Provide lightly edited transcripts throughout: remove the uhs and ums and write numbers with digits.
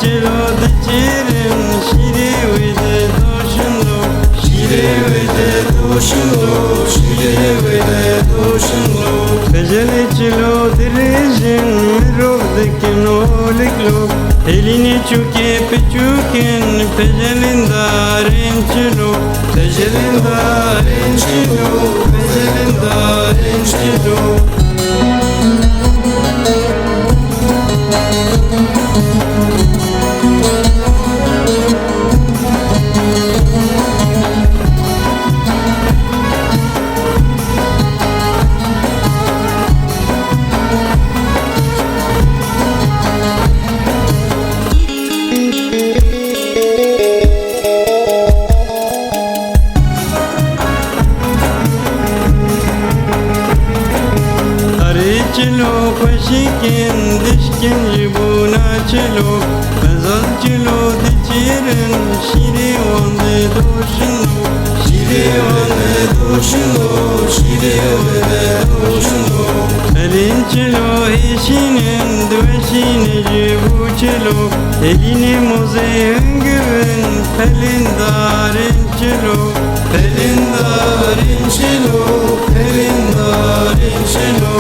çelo de çirin şire ve de doşunlo şire ve de doşunlo şire ve de doşunlo Pejele çelo direjin mirov de kinoliklo Elini çuke peçuken pejelin darin çelo pejelin darin çelo pejelin darin çelo Çelo paşikin dişkin jibuna çelo Mezal çelo diçirin şire vande doşunlo şire vande doşunlo şire vande doşunlo Elin çelo eşinin dveşini jibu çelo Elini moze hüngüvün pelin darin çelo pelin darin çelo pelin darin çelo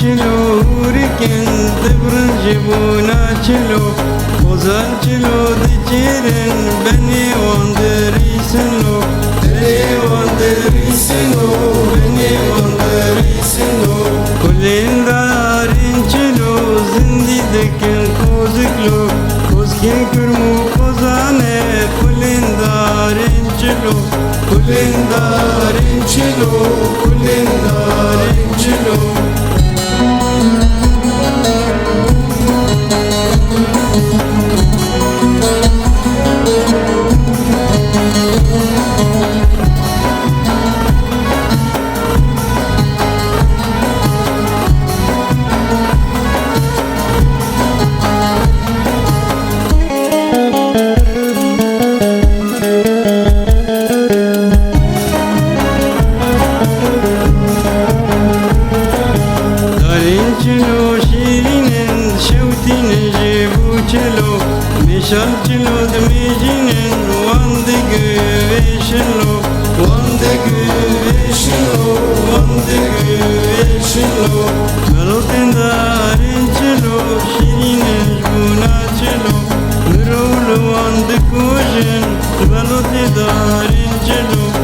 Çelo huriken dıbrın jibuna çelo Ozan çelo diçirin beni vanderisin lo Beni vanderisin lo Beni vanderisin lo Kulin darin çelo zindidekin koziklo Kozkin kürmu kozane kulin darin çelo Kulin darin çelo Kulin darin çelo Çelo şirinin şevtini jibu çelo Mişal çelo demecinin vande güveşinlo Vande güveşinlo Vande güveşinlo Melotin darin çelo şirinin jibuna çelo Mirovlu vande kujin Melotin darin çelo